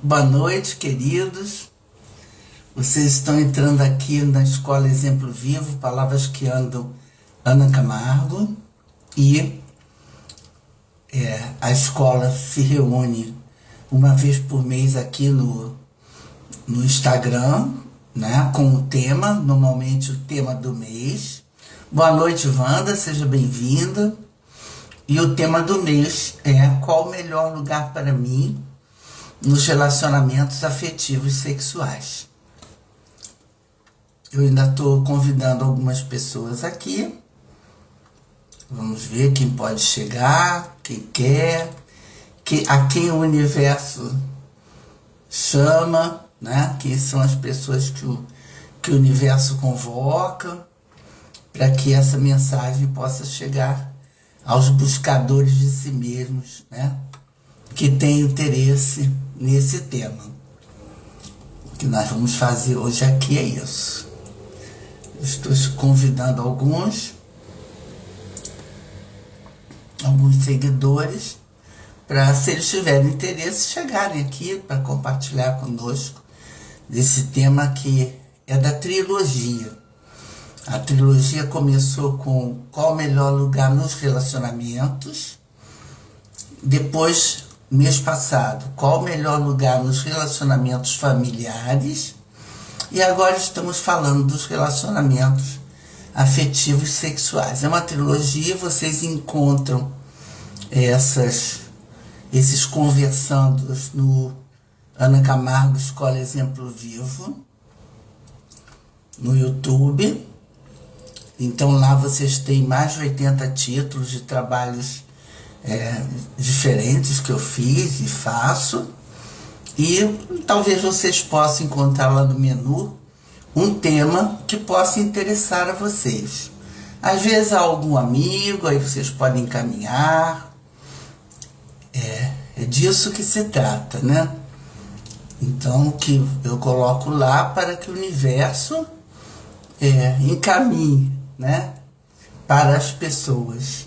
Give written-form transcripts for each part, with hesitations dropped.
Boa noite, queridos. Vocês estão entrando aqui na Escola Exemplo Vivo, Palavras que Andam, Ana Camargo. E a escola se reúne uma vez por mês aqui no Instagram, né, com o tema, normalmente o tema do mês. Boa noite, Wanda, seja bem-vinda. E o tema do mês é: qual o melhor lugar para mim nos relacionamentos afetivos sexuais? Eu ainda estou convidando algumas pessoas aqui. Vamos ver quem pode chegar, quem quer, a quem o universo chama, né? Quem são as pessoas que o universo convoca, para que essa mensagem possa chegar aos buscadores de si mesmos, né? Que têm interesse nesse tema. O que nós vamos fazer hoje aqui é isso. Eu estou convidando alguns seguidores para, se eles tiverem interesse, chegarem aqui para compartilhar conosco desse tema que é da trilogia. A trilogia começou com qual o melhor lugar nos relacionamentos. Depois, mês passado, qual o melhor lugar nos relacionamentos familiares. E agora estamos falando dos relacionamentos afetivos sexuais. É uma trilogia, vocês encontram esses conversandos no Ana Camargo Escola Exemplo Vivo, no YouTube. Então lá vocês têm mais de 80 títulos de trabalhos diferentes que eu fiz e faço. E talvez vocês possam encontrar lá no menu um tema que possa interessar a vocês. Às vezes há algum amigo, aí vocês podem encaminhar. É disso que se trata, né? Então, que eu coloco lá para que o universo encaminhe, né, para as pessoas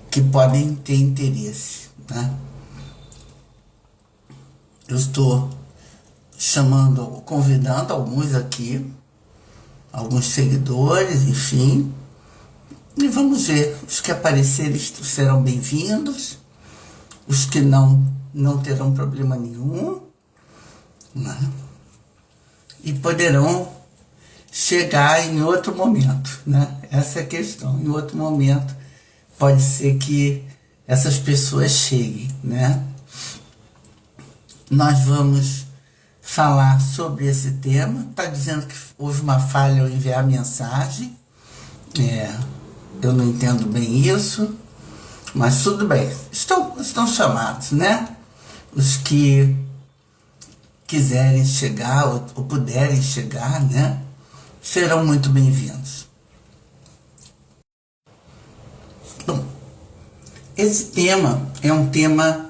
que podem ter interesse, né? Eu estou convidando alguns aqui, alguns seguidores, enfim, e vamos ver. Os que aparecerem serão bem-vindos, os que não terão problema nenhum, né? E poderão chegar em outro momento, né? Essa é a questão. Em outro momento pode ser que essas pessoas cheguem, né? Nós vamos falar sobre esse tema. Está dizendo que houve uma falha ao enviar a mensagem. Eu não entendo bem isso, mas tudo bem. Estão chamados, né? Os que quiserem chegar ou puderem chegar, né, serão muito bem-vindos. Bom, esse tema é um tema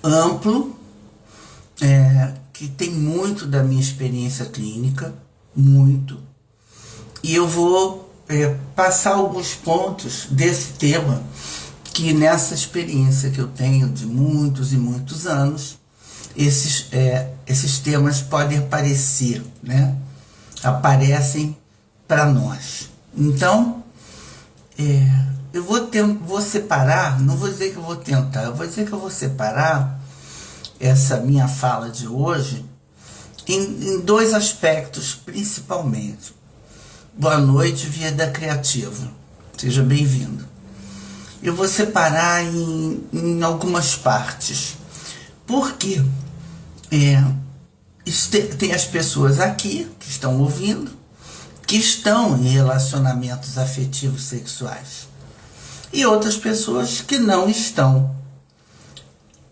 amplo, que tem muito da minha experiência clínica, muito. E eu vou passar alguns pontos desse tema que, nessa experiência que eu tenho de muitos e muitos anos, esses temas podem aparecer, né? Aparecem para nós. Então, eu vou separar, não vou dizer que eu vou tentar, eu vou dizer que eu vou separar essa minha fala de hoje em dois aspectos, principalmente. Boa noite, Vida Criativa. Seja bem-vindo. Eu vou separar em algumas partes. Por quê? Tem as pessoas aqui que estão ouvindo, que estão em relacionamentos afetivos sexuais, e outras pessoas que não estão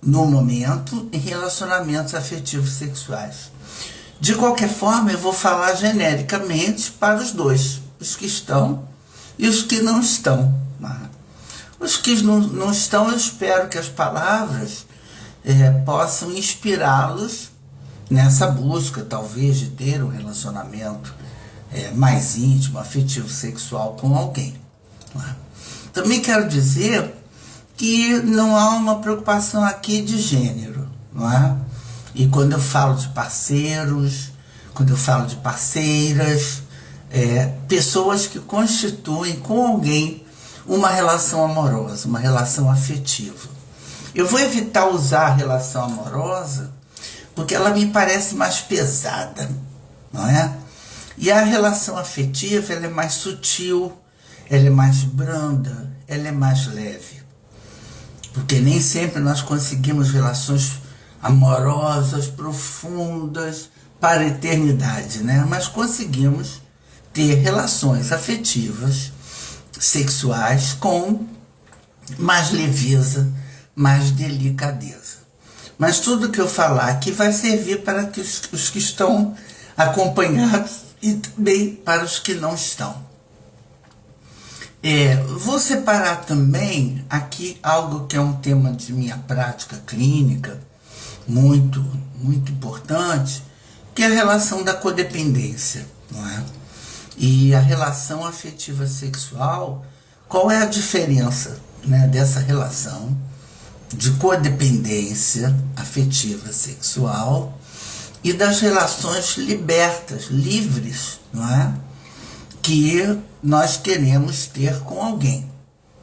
no momento em relacionamentos afetivos sexuais. De qualquer forma, eu vou falar genericamente para os dois, os que estão e os que não estão. Os que não estão, eu espero que as palavras possam inspirá-los nessa busca, talvez, de ter um relacionamento mais íntimo, afetivo, sexual com alguém. Também quero dizer que não há uma preocupação aqui de gênero, não é? E quando eu falo de parceiros, quando eu falo de parceiras, pessoas que constituem com alguém uma relação amorosa, uma relação afetiva. Eu vou evitar usar a relação amorosa porque ela me parece mais pesada, não é? E a relação afetiva, ela é mais sutil, ela é mais branda, ela é mais leve. Porque nem sempre nós conseguimos relações amorosas, profundas, para a eternidade, né? Mas conseguimos ter relações afetivas, sexuais, com mais leveza, mais delicadeza. Mas tudo que eu falar aqui vai servir para que os que estão acompanhados e também para os que não estão. Vou separar também aqui algo que é um tema de minha prática clínica, muito, muito importante, que é a relação da codependência, não é? E a relação afetiva sexual, qual é a diferença, né, dessa relação de codependência afetiva sexual e das relações libertas, livres, não é? Que nós queremos ter com alguém.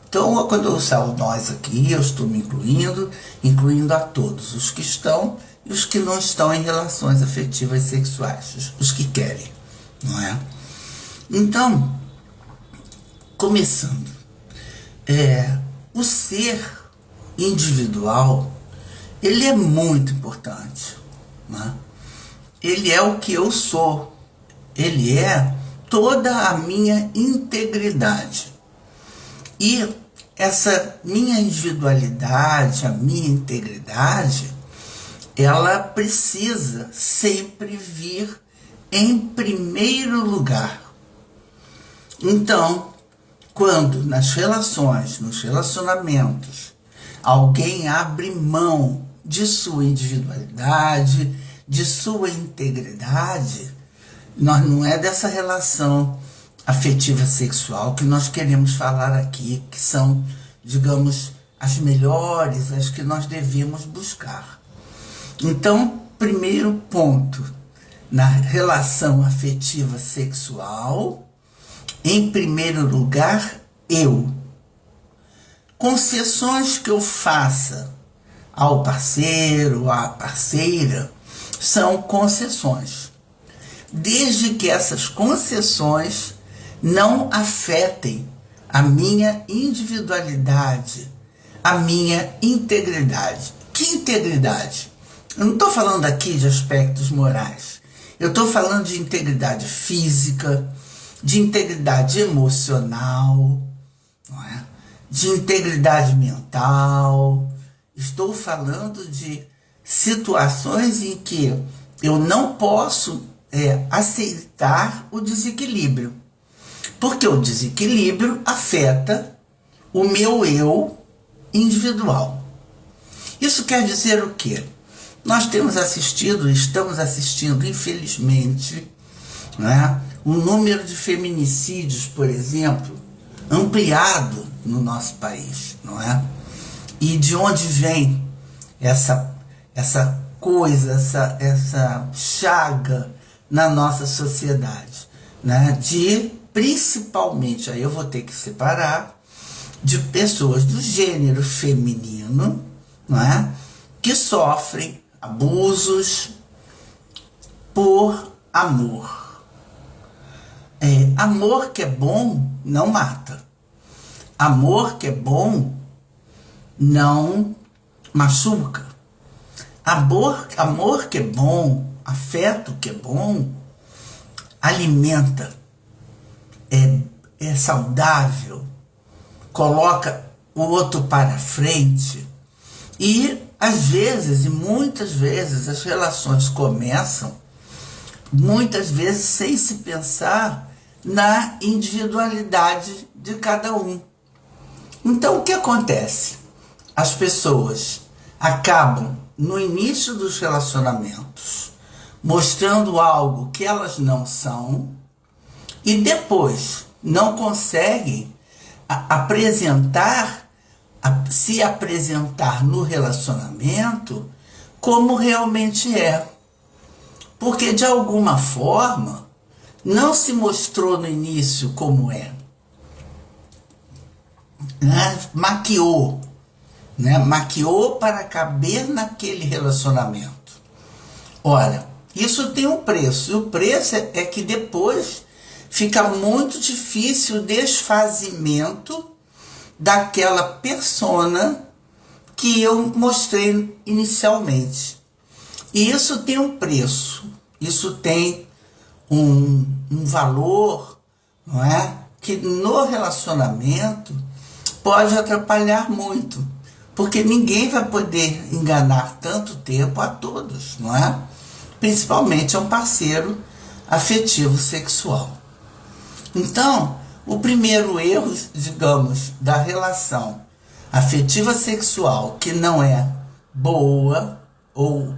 Então, quando eu falo nós aqui, eu estou me incluindo a todos, os que estão e os que não estão em relações afetivas sexuais, os que querem, não é? Então, começando, o ser individual, ele é muito importante, né? Ele é o que eu sou, ele é toda a minha integridade. E essa minha individualidade, a minha integridade, ela precisa sempre vir em primeiro lugar. Então, quando nas relações, nos relacionamentos, alguém abre mão de sua individualidade, de sua integridade, não é dessa relação afetiva sexual que nós queremos falar aqui, que são, digamos, as melhores, as que nós devemos buscar. Então, primeiro ponto, na relação afetiva sexual, em primeiro lugar, eu. Concessões que eu faça ao parceiro, à parceira, são concessões. Desde que essas concessões não afetem a minha individualidade, a minha integridade. Que integridade? Eu não estou falando aqui de aspectos morais. Eu estou falando de integridade física, de integridade emocional, não é? De integridade mental. Estou falando de situações em que eu não posso aceitar o desequilíbrio. Porque o desequilíbrio afeta o meu eu individual. Isso quer dizer o quê? Nós estamos assistindo, infelizmente, né, um número de feminicídios, por exemplo, ampliado no nosso país, não é? E de onde vem essa coisa, essa chaga na nossa sociedade, né? Principalmente, aí eu vou ter que separar, de pessoas do gênero feminino, não é? Que sofrem abusos por amor. Amor que é bom não mata. Amor que é bom não machuca. Amor que é bom, afeto que é bom, alimenta, é saudável, coloca o outro para frente. E às vezes, e muitas vezes, as relações começam, muitas vezes sem se pensar na individualidade de cada um. Então o que acontece? As pessoas acabam no início dos relacionamentos mostrando algo que elas não são e depois não conseguem se apresentar no relacionamento como realmente é. Porque, de alguma forma, não se mostrou no início como é. Né? Maquiou. Né? Maquiou para caber naquele relacionamento. Ora, isso tem um preço. E o preço é que depois fica muito difícil o desfazimento daquela persona que eu mostrei inicialmente. E isso tem um preço. Isso tem um valor, não é? Que no relacionamento pode atrapalhar muito. Porque ninguém vai poder enganar tanto tempo a todos, não é? Principalmente a um parceiro afetivo sexual. Então, o primeiro erro, digamos, da relação afetiva sexual que não é boa ou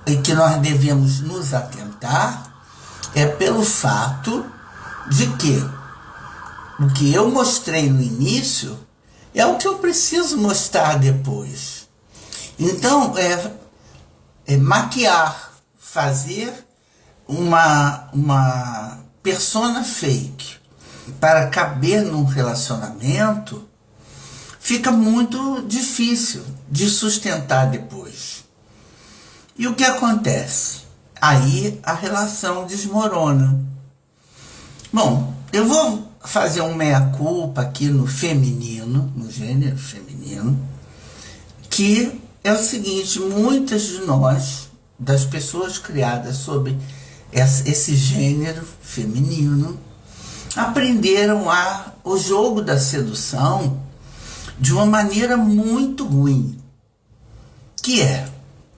e que nós devemos nos atentar é pelo fato de que o que eu mostrei no início é o que eu preciso mostrar depois. Então, maquiar, fazer uma persona fake para caber num relacionamento fica muito difícil de sustentar depois. E o que acontece? Aí a relação desmorona. Bom, eu vou fazer um meia-culpa aqui no feminino, no gênero feminino, que é o seguinte: muitas de nós, das pessoas criadas sob esse gênero feminino, aprenderam o jogo da sedução de uma maneira muito ruim, que é: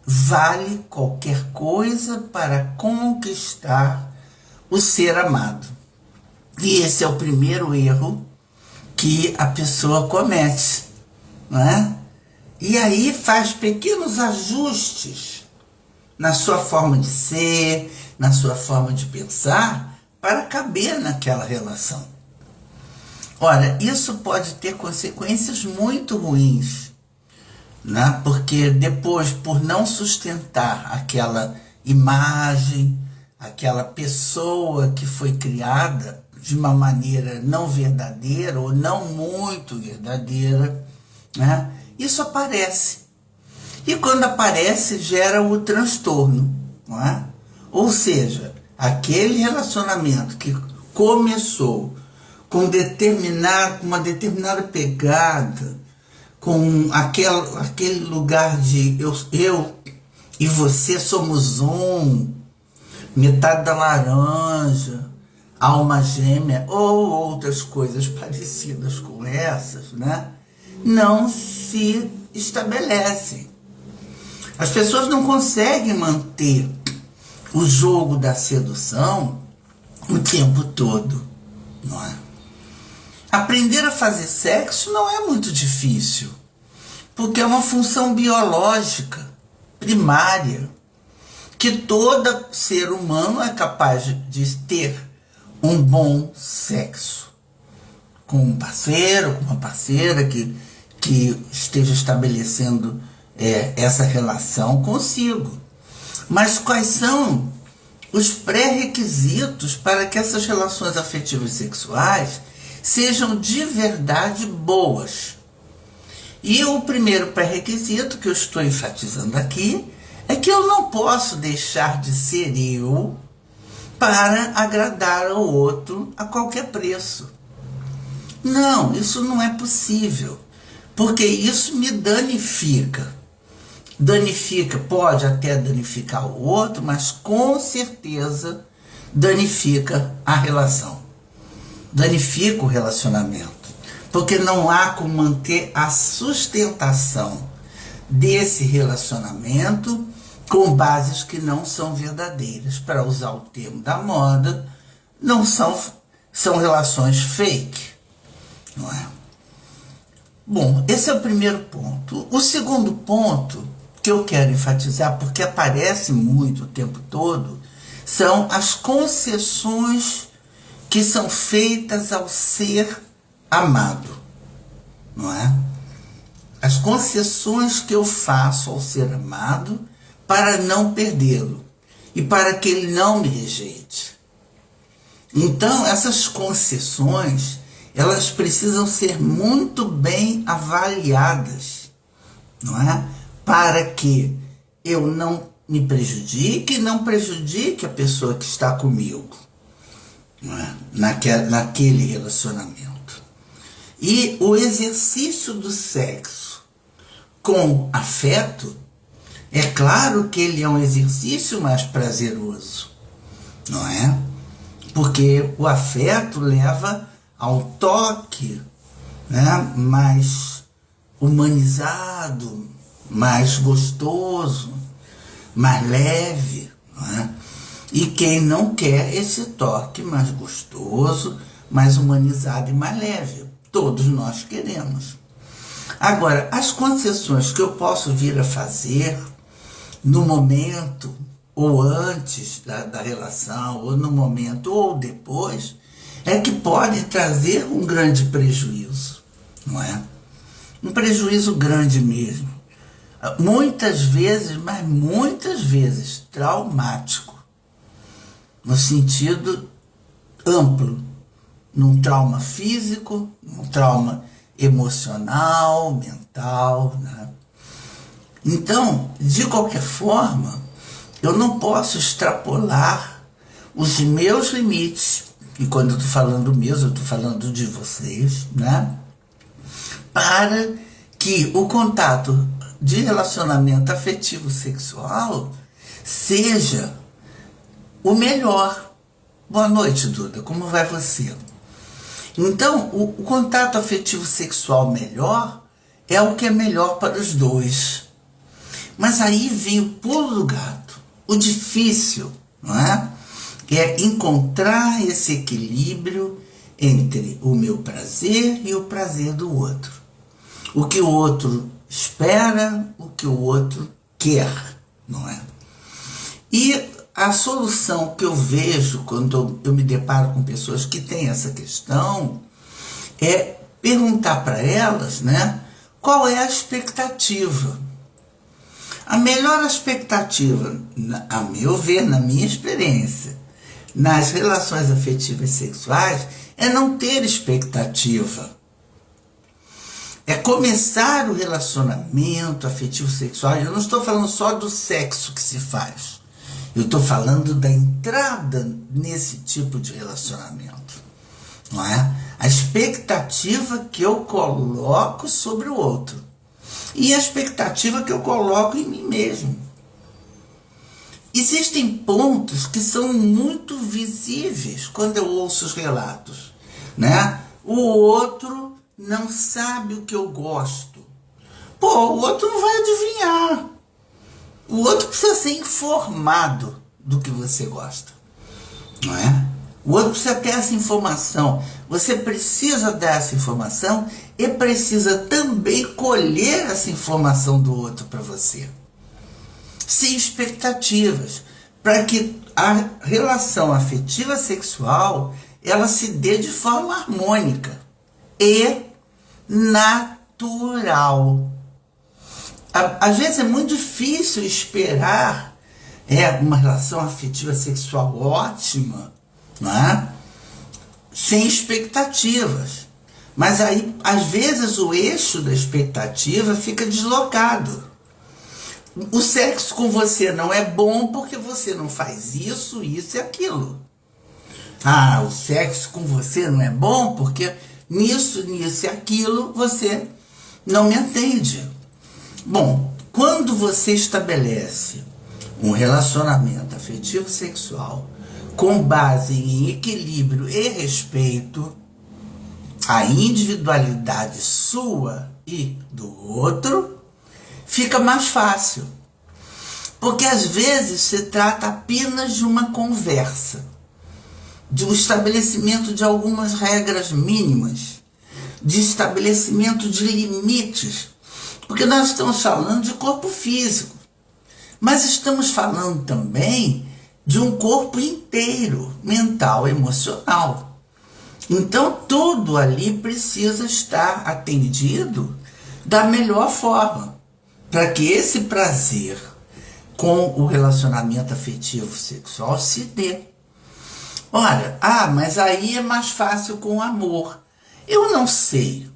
vale qualquer coisa para conquistar o ser amado. E esse é o primeiro erro que a pessoa comete, não é? E aí faz pequenos ajustes na sua forma de ser, na sua forma de pensar, para caber naquela relação. Ora, isso pode ter consequências muito ruins, né? Porque depois, por não sustentar aquela imagem, aquela pessoa que foi criada de uma maneira não verdadeira ou não muito verdadeira, né? Isso aparece. E quando aparece, gera o transtorno, não é? Ou seja, aquele relacionamento que começou com uma determinada pegada, com aquele lugar de eu e você somos um, metade da laranja, alma gêmea, ou outras coisas parecidas com essas, né? Não se estabelecem. As pessoas não conseguem manter o jogo da sedução o tempo todo, não é? Aprender a fazer sexo não é muito difícil, porque é uma função biológica, primária, que todo ser humano é capaz de ter um bom sexo com um parceiro, com uma parceira que esteja estabelecendo essa relação consigo. Mas quais são os pré-requisitos para que essas relações afetivas e sexuais sejam de verdade boas? E o primeiro pré-requisito que eu estou enfatizando aqui é que eu não posso deixar de ser eu para agradar ao outro a qualquer preço. Não, isso não é possível, porque isso me danifica. Pode até danificar o outro, mas com certeza danifica a relação. Danifica o relacionamento, porque não há como manter a sustentação desse relacionamento com bases que não são verdadeiras. Para usar o termo da moda, não são relações fake, não é? Bom, esse é o primeiro ponto. O segundo ponto que eu quero enfatizar, porque aparece muito o tempo todo, são as concessões que são feitas ao ser amado, não é? As concessões que eu faço ao ser amado para não perdê-lo e para que ele não me rejeite. Então, essas concessões, elas precisam ser muito bem avaliadas, não é? Para que eu não me prejudique e não prejudique a pessoa que está comigo, não é? Naquele relacionamento. E o exercício do sexo com afeto, é claro que ele é um exercício mais prazeroso, não é? Porque o afeto leva ao toque, né, mais humanizado, mais gostoso, mais leve, não é? E quem não quer esse toque mais gostoso, mais humanizado e mais leve? Todos nós queremos. Agora, as concessões que eu posso vir a fazer no momento, ou antes da relação, ou no momento, ou depois, é que pode trazer um grande prejuízo, não é? Um prejuízo grande mesmo. Muitas vezes, mas muitas vezes, traumático. No sentido amplo. Num trauma físico, num trauma emocional, mental, né? Então, de qualquer forma, eu não posso extrapolar os meus limites, e quando eu estou falando meus, eu estou falando de vocês, né? Para que o contato de relacionamento afetivo sexual seja o melhor. Boa noite, Duda, como vai você? Então, o contato afetivo sexual melhor é o que é melhor para os dois. Mas aí vem o pulo do gato. O difícil, não é? É encontrar esse equilíbrio entre o meu prazer e o prazer do outro. O que o outro espera, o que o outro quer, não é? E a solução que eu vejo quando eu me deparo com pessoas que têm essa questão é perguntar para elas, né, qual é a expectativa. A melhor expectativa, a meu ver, na minha experiência, nas relações afetivas sexuais, é não ter expectativa. É começar o relacionamento afetivo sexual. Eu não estou falando só do sexo que se faz. Eu estou falando da entrada nesse tipo de relacionamento, não é? A expectativa que eu coloco sobre o outro e a expectativa que eu coloco em mim mesmo. Existem pontos que são muito visíveis quando eu ouço os relatos, né? O outro não sabe o que eu gosto. Pô, o outro não vai adivinhar. O outro precisa ser informado do que você gosta, não é? O outro precisa ter essa informação. Você precisa dar essa informação e precisa também colher essa informação do outro para você. Sem expectativas, para que a relação afetiva sexual ela se dê de forma harmônica e natural. Às vezes é muito difícil esperar uma relação afetiva sexual ótima, não é? Sem expectativas. Mas aí, às vezes, o eixo da expectativa fica deslocado. O sexo com você não é bom porque você não faz isso, isso e aquilo. Ah, o sexo com você não é bom porque nisso e aquilo você não me atende. Bom, quando você estabelece um relacionamento afetivo sexual com base em equilíbrio e respeito à individualidade sua e do outro, fica mais fácil. Porque às vezes se trata apenas de uma conversa, de um estabelecimento de algumas regras mínimas, de estabelecimento de limites. Porque nós estamos falando de corpo físico, mas estamos falando também de um corpo inteiro, mental, emocional. Então, tudo ali precisa estar atendido da melhor forma, para que esse prazer com o relacionamento afetivo sexual se dê. Ora, mas aí é mais fácil com o amor. Eu não sei,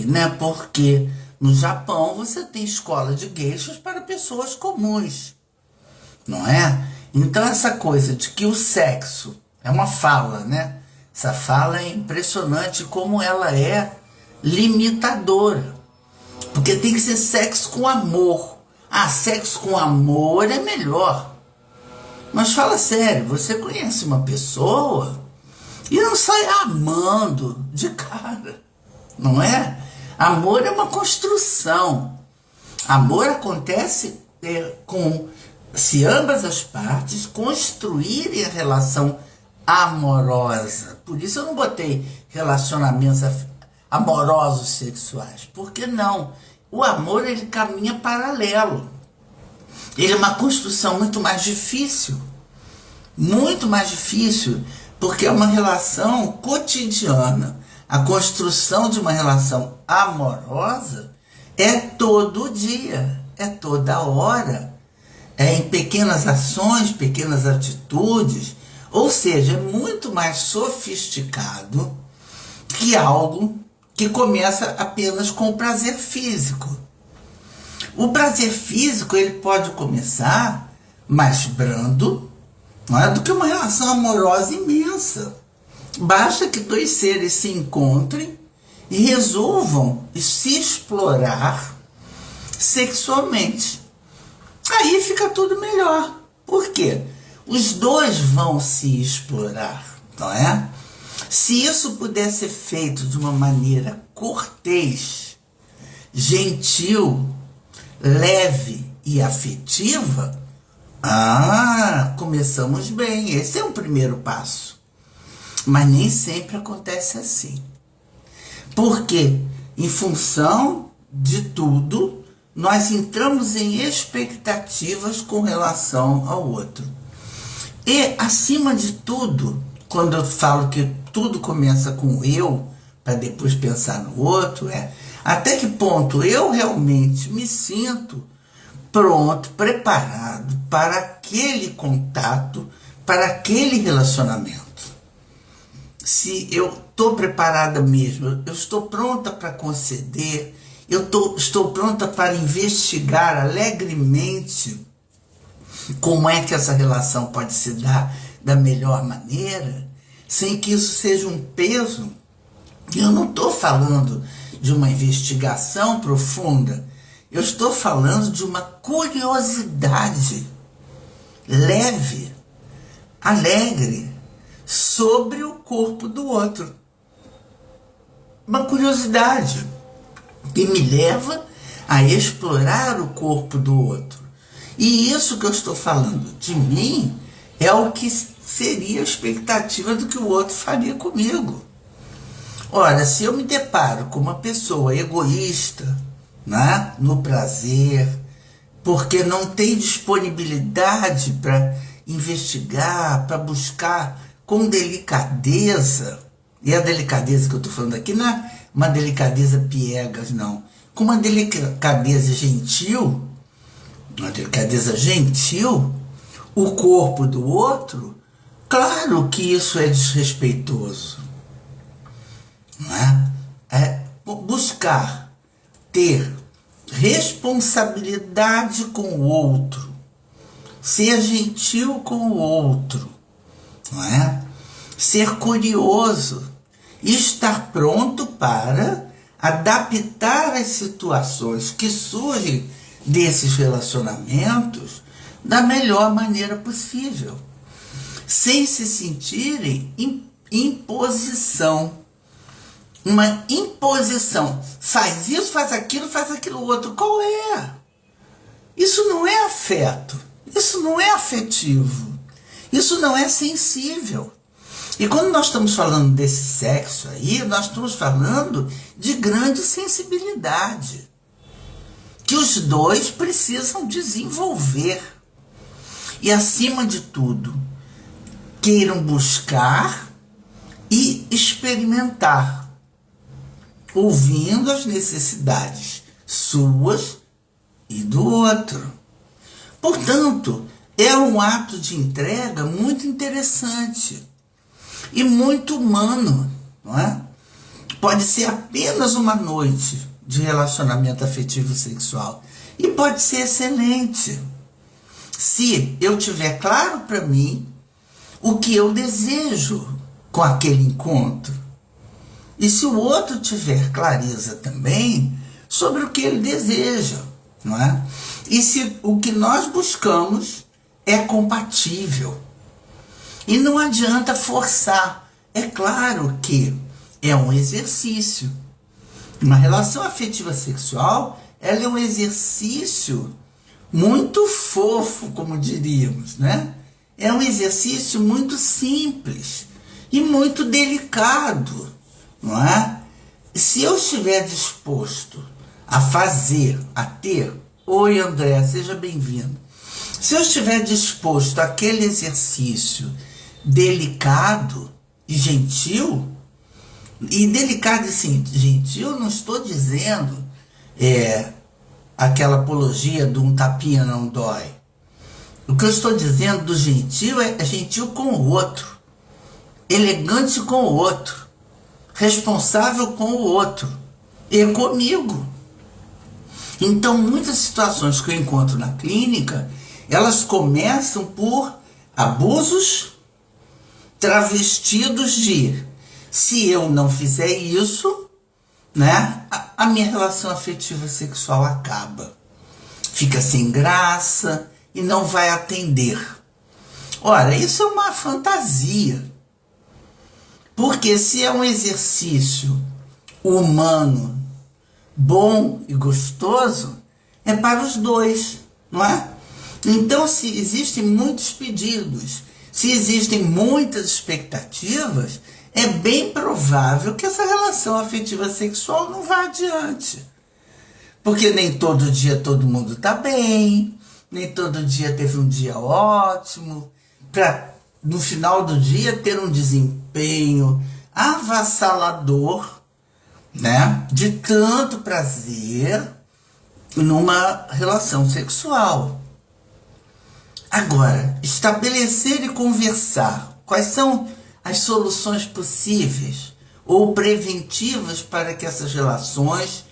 né? Porque no Japão você tem escola de geishas para pessoas comuns, não é? Então essa coisa de que o sexo é uma fala, né? Essa fala é impressionante como ela é limitadora. Porque tem que ser sexo com amor. Sexo com amor é melhor. Mas fala sério, você conhece uma pessoa e não sai amando de cara, não é? Amor é uma construção. Amor acontece se ambas as partes construírem a relação amorosa. Por isso eu não botei relacionamentos amorosos sexuais. Porque não? O amor, ele caminha paralelo. Ele é uma construção muito mais difícil, porque é uma relação cotidiana. A construção de uma relação amorosa é todo dia, é toda hora, é em pequenas ações, pequenas atitudes, ou seja, é muito mais sofisticado que algo que começa apenas com o prazer físico. O prazer físico, ele pode começar mais brando, não é, do que uma relação amorosa imensa. Basta que dois seres se encontrem e resolvam se explorar sexualmente. Aí fica tudo melhor. Por quê? Os dois vão se explorar, não é? Se isso puder ser feito de uma maneira cortês, gentil, leve e afetiva, começamos bem. Esse é um primeiro passo. Mas nem sempre acontece assim. Porque, em função de tudo, nós entramos em expectativas com relação ao outro. E, acima de tudo, quando eu falo que tudo começa com o eu, para depois pensar no outro, até que ponto eu realmente me sinto pronto, preparado para aquele contato, para aquele relacionamento. Se eu estou preparada mesmo, eu estou pronta para conceder, estou pronta para investigar alegremente como é que essa relação pode se dar da melhor maneira, sem que isso seja um peso. Eu não estou falando de uma investigação profunda, eu estou falando de uma curiosidade leve, alegre, sobre o corpo do outro. Uma curiosidade que me leva a explorar o corpo do outro. E isso que eu estou falando de mim é o que seria a expectativa do que o outro faria comigo. Ora, se eu me deparo com uma pessoa egoísta, né, no prazer, porque não tem disponibilidade para investigar, para buscar com delicadeza, e a delicadeza que eu estou falando aqui não é uma delicadeza piegas, não, com uma delicadeza gentil, o corpo do outro, claro que isso é desrespeitoso. Não é? É buscar ter responsabilidade com o outro, ser gentil com o outro, não é? Ser curioso e estar pronto para adaptar as situações que surgem desses relacionamentos da melhor maneira possível, sem se sentirem imposição. Uma imposição. Faz isso, faz aquilo outro. Qual é? Isso não é afeto. Isso não é afetivo. Isso não é sensível. E quando nós estamos falando desse sexo aí, nós estamos falando de grande sensibilidade, que os dois precisam desenvolver. E, acima de tudo, queiram buscar e experimentar, ouvindo as necessidades suas e do outro. Portanto, é um ato de entrega muito interessante e muito humano, não é? Pode ser apenas uma noite de relacionamento afetivo sexual e pode ser excelente, se eu tiver claro para mim o que eu desejo com aquele encontro. E se o outro tiver clareza também sobre o que ele deseja, não é? E se o que nós buscamos é compatível. E não adianta forçar. É claro que é um exercício. Uma relação afetiva sexual, ela é um exercício muito fofo, como diríamos, né? É um exercício muito simples e muito delicado, não é? Se eu estiver disposto a fazer, a ter... Oi, André, seja bem-vindo. Se eu estiver disposto àquele exercício delicado e gentil, e delicado assim, gentil, não estou dizendo aquela apologia de um tapinha não dói. O que eu estou dizendo do gentil é gentil com o outro, elegante com o outro, responsável com o outro e comigo. Então, muitas situações que eu encontro na clínica, elas começam por abusos travestidos de: se eu não fizer isso, né, a minha relação afetiva sexual acaba, fica sem graça e não vai atender. Ora, isso é uma fantasia, porque se é um exercício humano, bom e gostoso, é para os dois, não é? Então, se existem muitos pedidos, se existem muitas expectativas, é bem provável que essa relação afetiva sexual não vá adiante. Porque nem todo dia todo mundo está bem, nem todo dia teve um dia ótimo, para no final do dia ter um desempenho avassalador, né, de tanto prazer numa relação sexual. Agora, estabelecer e conversar quais são as soluções possíveis ou preventivas para que essas relações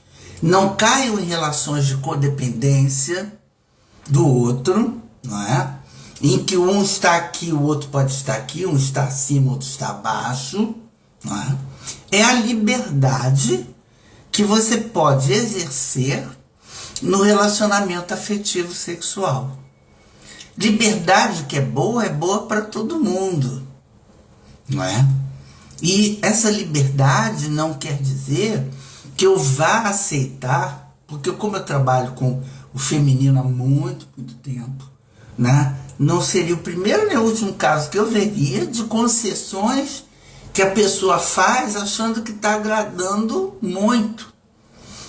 não caiam em relações de codependência do outro, não é? Em que um está aqui, o outro pode estar aqui, um está acima, o outro está abaixo, não é? É a liberdade que você pode exercer no relacionamento afetivo sexual. Liberdade que é boa para todo mundo, não é? E essa liberdade não quer dizer que eu vá aceitar, porque como eu trabalho com o feminino há muito tempo, né? Não seria o primeiro nem o último caso que eu veria de concessões que a pessoa faz achando que está agradando muito.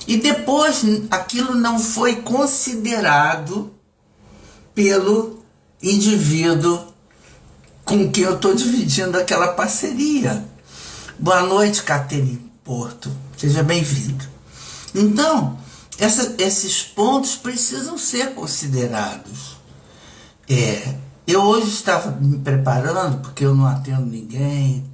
E depois aquilo não foi considerado pelo indivíduo com quem eu estou dividindo aquela parceria. Boa noite, Caterine Porto. Seja bem-vindo. Então, esses pontos precisam ser considerados. Eu hoje estava me preparando, porque eu não atendo ninguém,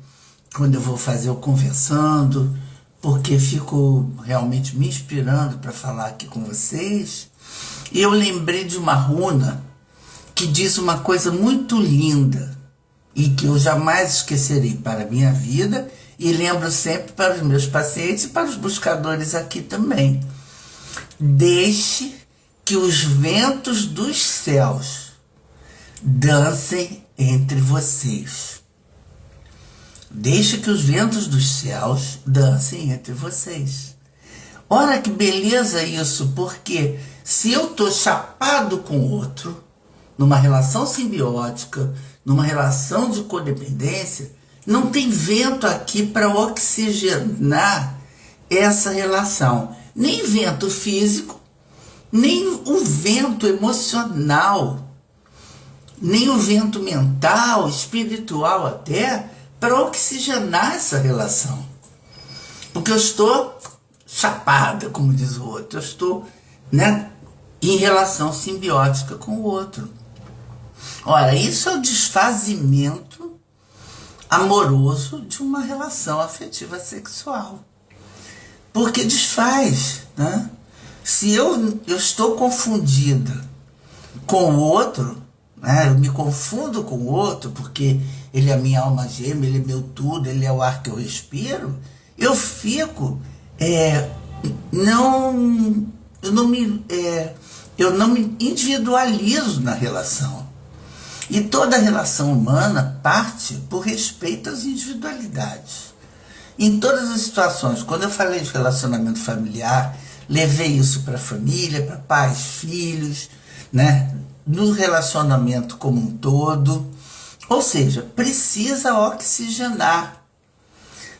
quando eu vou fazer o conversando, porque fico realmente me inspirando para falar aqui com vocês. E eu lembrei de uma runa que diz uma coisa muito linda e que eu jamais esquecerei para a minha vida e lembro sempre para os meus pacientes e para os buscadores aqui também. Deixe que os ventos dos céus dancem entre vocês. Deixe que os ventos dos céus dancem entre vocês. Ora, que beleza isso, porque se eu estou chapado com o outro, numa relação simbiótica, numa relação de codependência, não tem vento aqui para oxigenar essa relação. Nem vento físico, nem o vento emocional, nem o vento mental, espiritual até, para oxigenar essa relação. Porque eu estou chapada, como diz o outro, eu estou, né, em relação simbiótica com o outro. Ora, isso é o desfazimento amoroso de uma relação afetiva sexual. Porque desfaz, né? Se eu estou confundida com o outro, né? Eu me confundo com o outro porque ele é a minha alma gêmea, ele é meu tudo, ele é o ar que eu respiro, eu fico, eu não me individualizo na relação. E toda relação humana parte por respeito às individualidades. Em todas as situações, quando eu falei de relacionamento familiar, levei isso para a família, para pais, filhos, né? No relacionamento como um todo. Ou seja, precisa oxigenar.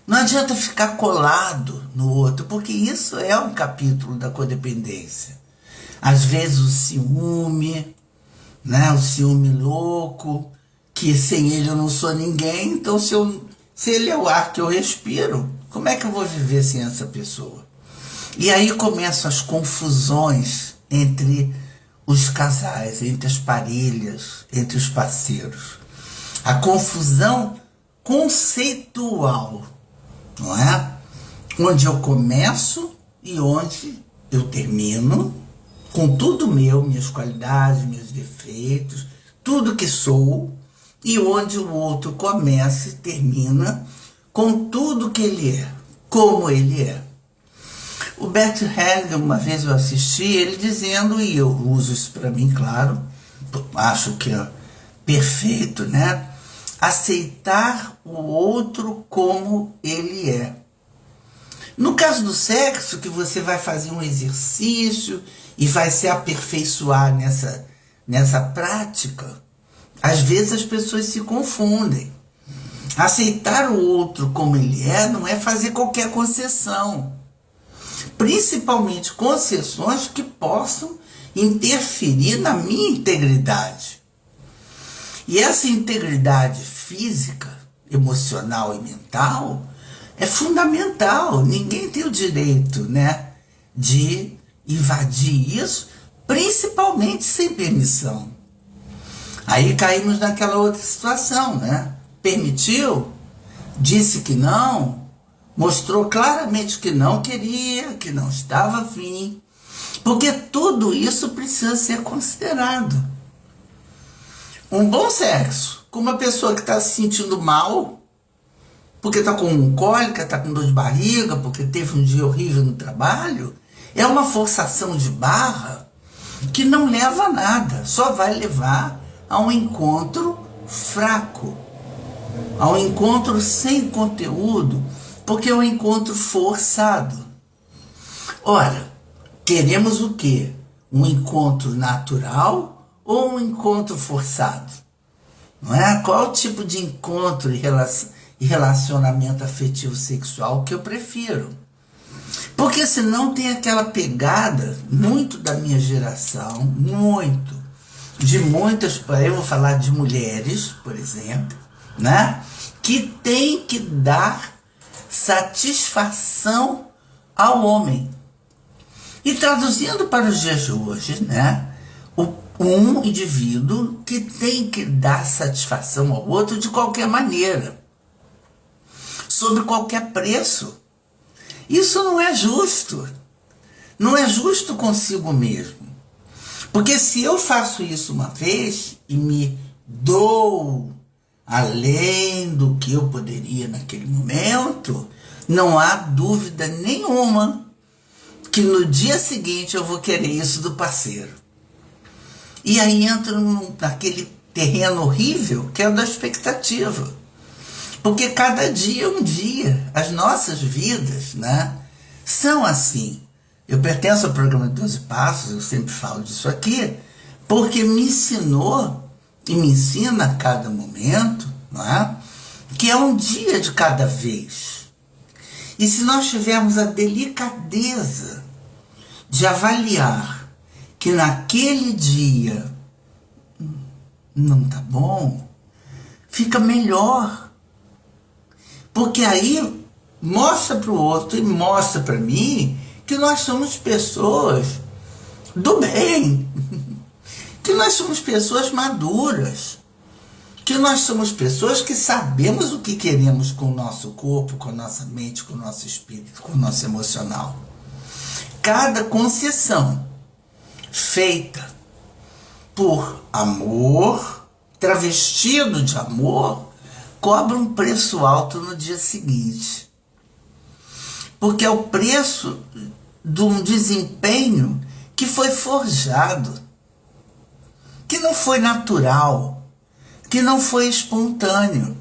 Não adianta ficar colado no outro, porque isso é um capítulo da codependência. Às vezes o ciúme, né? O ciúme louco, que sem ele eu não sou ninguém, então se ele é o ar que eu respiro, como é que eu vou viver sem essa pessoa? E aí começam as confusões entre os casais, entre as parelhas, entre os parceiros. A confusão conceitual, não é? Onde eu começo e onde eu termino, com tudo meu, minhas qualidades, meus defeitos, tudo que sou, e onde o outro começa e termina com tudo que ele é, como ele é. O Bert Hellinger, uma vez eu assisti ele dizendo, e eu uso isso para mim, claro, acho que é perfeito, né? Aceitar o outro como ele é. No caso do sexo, que você vai fazer um exercício e vai se aperfeiçoar nessa prática, às vezes as pessoas se confundem. Aceitar o outro como ele é não é fazer qualquer concessão. Principalmente concessões que possam interferir na minha integridade. E essa integridade física, emocional e mental é fundamental. Ninguém tem o direito, né, de invadir isso, principalmente sem permissão. Aí caímos naquela outra situação, né? Permitiu, disse que não, mostrou claramente que não queria, que não estava afim, porque tudo isso precisa ser considerado. Um bom sexo com uma pessoa que está se sentindo mal, porque está com cólica, está com dor de barriga, porque teve um dia horrível no trabalho, é uma forçação de barra que não leva a nada, só vai levar a um encontro fraco, a um encontro sem conteúdo, porque é um encontro forçado. Ora, queremos o quê? Um encontro natural ou um encontro forçado? Não é? Qual o tipo de encontro e relacionamento afetivo sexual que eu prefiro? Porque senão tem aquela pegada, muito da minha geração, muito, de muitas, eu vou falar de mulheres, por exemplo, né? Que tem que dar satisfação ao homem. E traduzindo para os dias de hoje, né? Um indivíduo que tem que dar satisfação ao outro de qualquer maneira, sob qualquer preço. Isso não é justo. Não é justo consigo mesmo. Porque se eu faço isso uma vez e me dou além do que eu poderia naquele momento, não há dúvida nenhuma que no dia seguinte eu vou querer isso do parceiro. E aí entra naquele terreno horrível que é o da expectativa. Porque cada dia é um dia. As nossas vidas, né, são assim. Eu pertenço ao programa de 12 Passos, eu sempre falo disso aqui, porque me ensinou e me ensina a cada momento, não é, que é um dia de cada vez. E se nós tivermos a delicadeza de avaliar que naquele dia não tá bom, fica melhor. Porque aí mostra para o outro e mostra para mim que nós somos pessoas do bem, que nós somos pessoas maduras, que nós somos pessoas que sabemos o que queremos com o nosso corpo, com a nossa mente, com o nosso espírito, com o nosso emocional. Cada concessão feita por amor, travestido de amor, cobra um preço alto no dia seguinte. Porque é o preço de um desempenho que foi forjado, que não foi natural, que não foi espontâneo.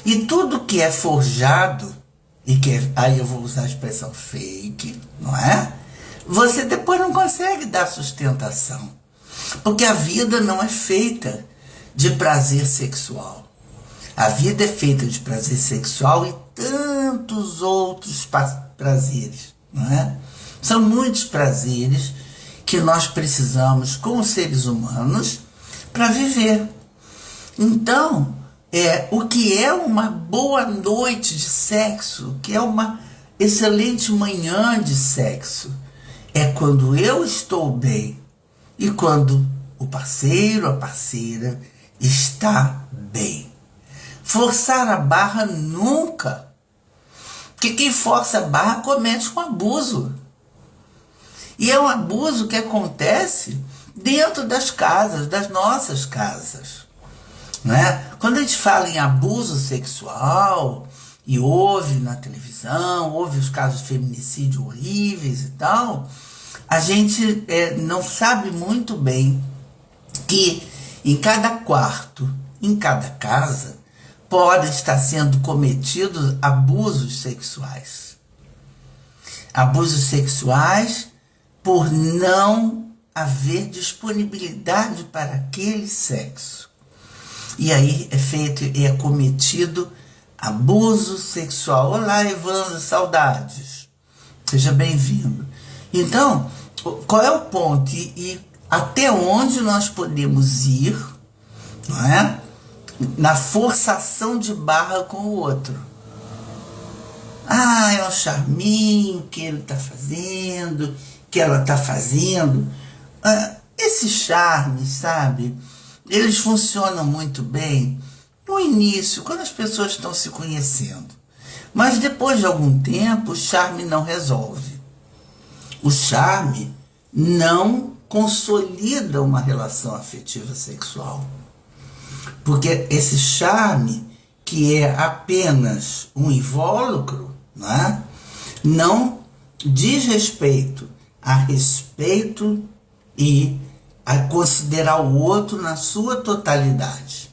E tudo que é forjado, e que aí eu vou usar a expressão fake, não é? Você depois não consegue dar sustentação. Porque a vida não é feita de prazer sexual. A vida é feita de prazer sexual e tantos outros prazeres, não é? São muitos prazeres que nós precisamos, como seres humanos, para viver. Então, o que é uma boa noite de sexo, o que é uma excelente manhã de sexo, é quando eu estou bem e quando o parceiro, a parceira está bem. Forçar a barra nunca. Porque quem força a barra comete um abuso. E é um abuso que acontece dentro das casas, das nossas casas. Não é? Quando a gente fala em abuso sexual, e ouve na televisão, ouve os casos de feminicídio horríveis e tal, a gente não sabe muito bem que em cada quarto, em cada casa, podem estar sendo cometidos abusos sexuais. Abusos sexuais por não haver disponibilidade para aquele sexo. E aí é feito e é cometido abuso sexual. Olá, Evandro, saudades. Seja bem-vindo. Então, qual é o ponto e até onde nós podemos ir, não é? Na forçação de barra com o outro. Ah, é um charminho que ele está fazendo, que ela está fazendo. Esses charmes, sabe? Eles funcionam muito bem no início, quando as pessoas estão se conhecendo. Mas depois de algum tempo, o charme não resolve. O charme não consolida uma relação afetiva sexual. Porque esse charme, que é apenas um invólucro, não diz respeito a respeito e a considerar o outro na sua totalidade.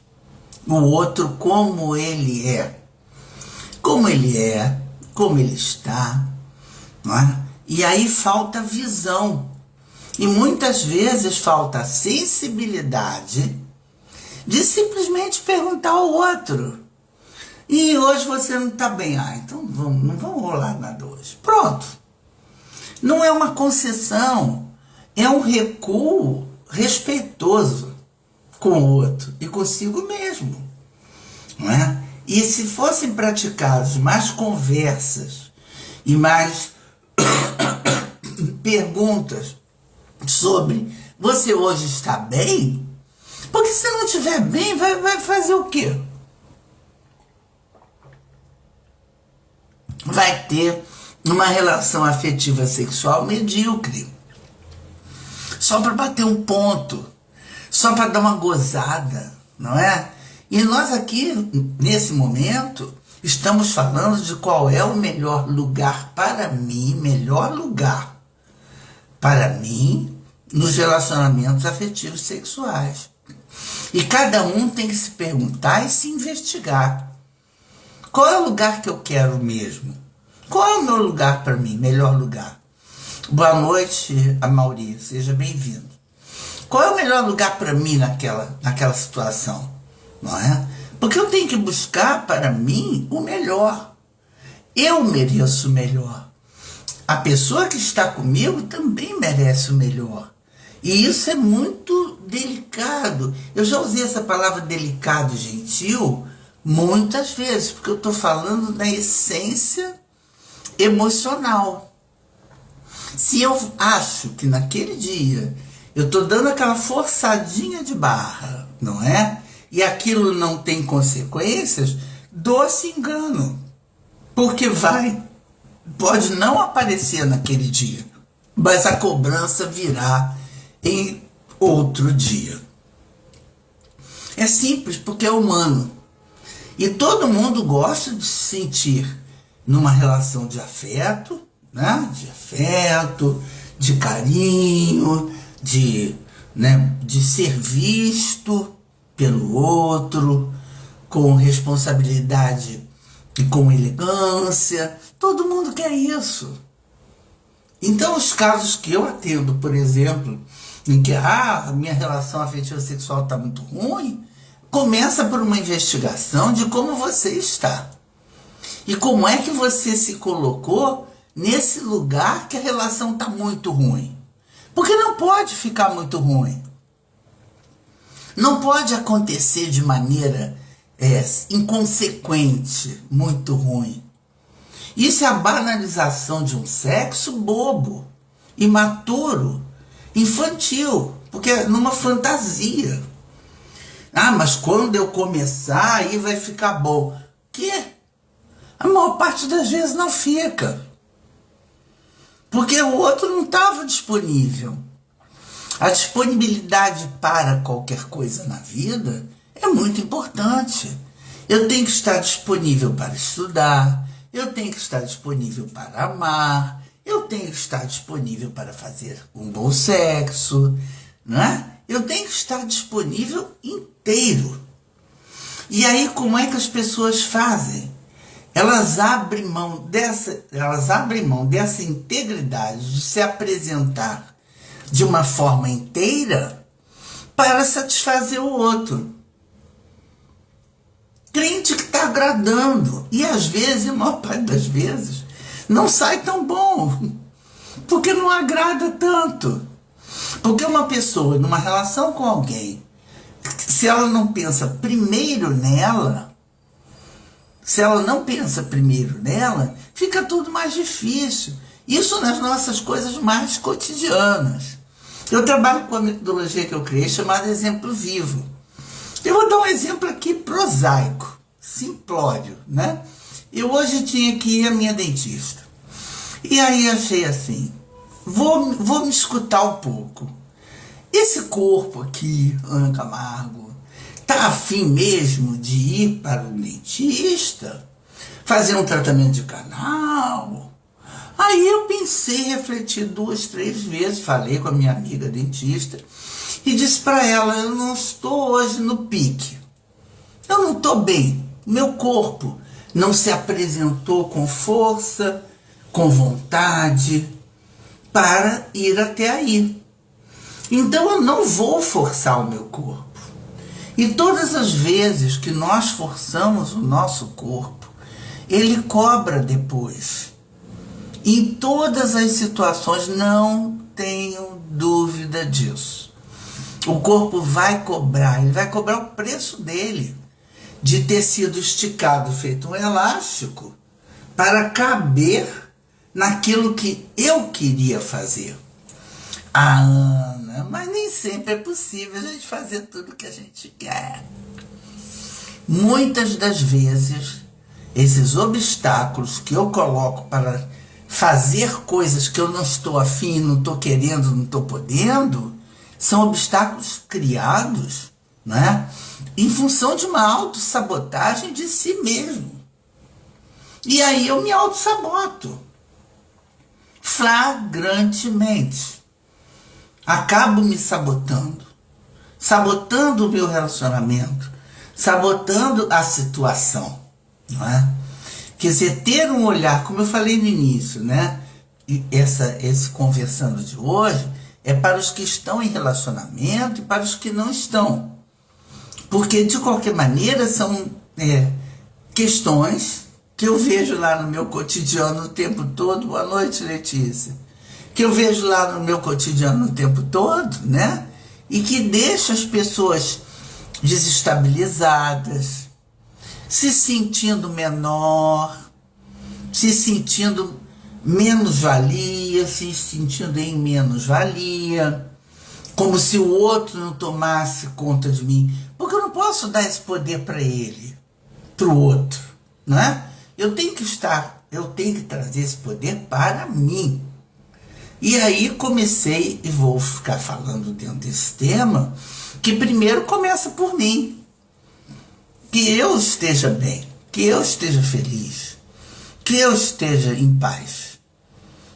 O outro como ele é. Como ele é, como ele está. Não é? E aí falta visão. E muitas vezes falta a sensibilidade de simplesmente perguntar ao outro. E hoje você não está bem. Então não vamos rolar nada hoje. Pronto. Não é uma concessão. É um recuo respeitoso com o outro e consigo mesmo. Não é? E se fossem praticadas mais conversas e mais perguntas sobre você hoje está bem? Porque se não estiver bem, vai fazer o quê? Vai ter uma relação afetiva sexual medíocre. Só para bater um ponto. Só para dar uma gozada, não é? E nós aqui, nesse momento, estamos falando de qual é o melhor lugar para mim, nos relacionamentos afetivos sexuais. E cada um tem que se perguntar e se investigar. Qual é o lugar que eu quero mesmo? Qual é o meu lugar para mim, melhor lugar? Boa noite, Amauri, seja bem-vindo. Qual é o melhor lugar para mim naquela situação? Não é? Porque eu tenho que buscar para mim o melhor. Eu mereço o melhor. A pessoa que está comigo também merece o melhor. E isso é muito delicado. Eu já usei essa palavra delicado, gentil, muitas vezes, porque eu estou falando da essência emocional. Se eu acho que naquele dia eu estou dando aquela forçadinha de barra, não é? E aquilo não tem consequências, doce engano. Porque pode não aparecer naquele dia, mas a cobrança virá em outro dia. É simples, porque é humano. E todo mundo gosta de se sentir numa relação de afeto, né? De afeto, de carinho, de ser visto pelo outro, com responsabilidade e com elegância. Todo mundo quer isso. Então, os casos que eu atendo, por exemplo, em que a minha relação afetiva sexual está muito ruim, começa por uma investigação de como você está. E como é que você se colocou nesse lugar que a relação está muito ruim. Porque não pode ficar muito ruim. Não pode acontecer de maneira inconsequente, muito ruim. Isso é a banalização de um sexo bobo, imaturo, infantil, porque é numa fantasia. Ah, mas quando eu começar, aí vai ficar bom. Que? A maior parte das vezes não fica. Porque o outro não estava disponível. A disponibilidade para qualquer coisa na vida é muito importante. Eu tenho que estar disponível para estudar, eu tenho que estar disponível para amar, eu tenho que estar disponível para fazer um bom sexo, né? Eu tenho que estar disponível inteiro. E aí, como é que as pessoas fazem? Elas abrem mão dessa integridade de se apresentar de uma forma inteira para satisfazer o outro. Crente que está agradando. E às vezes, a maior parte das vezes, não sai tão bom. Porque não agrada tanto. Porque uma pessoa, numa relação com alguém, se ela não pensa primeiro nela, fica tudo mais difícil. Isso nas nossas coisas mais cotidianas. Eu trabalho com a metodologia que eu criei chamada Exemplo Vivo. Eu vou dar um exemplo aqui prosaico, simplório, né? Eu hoje tinha que ir à minha dentista. E aí achei assim, vou me escutar um pouco. Esse corpo aqui, Ana Camargo, tá afim mesmo de ir para o dentista? Fazer um tratamento de canal? Aí eu pensei, refleti 2, 3 vezes, falei com a minha amiga dentista e disse para ela, eu não estou hoje no pique. Eu não estou bem. Meu corpo não se apresentou com força, com vontade para ir até aí. Então eu não vou forçar o meu corpo. E todas as vezes que nós forçamos o nosso corpo, ele cobra depois. Em todas as situações, não tenho dúvida disso. O corpo vai cobrar, ele vai cobrar o preço dele, de ter sido esticado, feito um elástico, para caber naquilo que eu queria fazer. Ah, Ana, mas nem sempre é possível a gente fazer tudo o que a gente quer. Muitas das vezes, esses obstáculos que eu coloco para fazer coisas que eu não estou afim, não estou querendo, não estou podendo, são obstáculos criados, né, em função de uma autossabotagem de si mesmo. E aí eu me autossaboto flagrantemente. Acabo me sabotando o meu relacionamento, sabotando a situação, não é? Quer dizer, ter um olhar, como eu falei no início, né? E esse conversando de hoje é para os que estão em relacionamento e para os que não estão. Porque, de qualquer maneira, são questões que eu vejo lá no meu cotidiano o tempo todo. Boa noite, Letícia. Que eu vejo lá no meu cotidiano o tempo todo, né? E que deixa as pessoas desestabilizadas, se sentindo menor, se sentindo menos-valia, se sentindo em menos-valia, como se o outro não tomasse conta de mim, porque eu não posso dar esse poder para ele, para o outro, não é? Eu tenho que trazer esse poder para mim. E aí comecei, e vou ficar falando dentro desse tema, que primeiro começa por mim. Que eu esteja bem, que eu esteja feliz, que eu esteja em paz.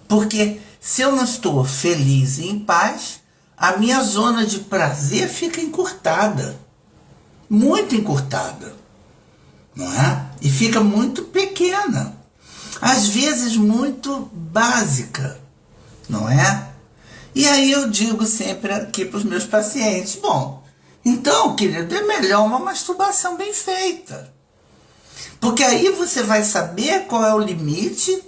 Porque se eu não estou feliz e em paz, a minha zona de prazer fica encurtada. Muito encurtada. Não é? E fica muito pequena. Às vezes muito básica. Não é? E aí eu digo sempre aqui para os meus pacientes, bom, então, querido, é melhor uma masturbação bem feita. Porque aí você vai saber qual é o limite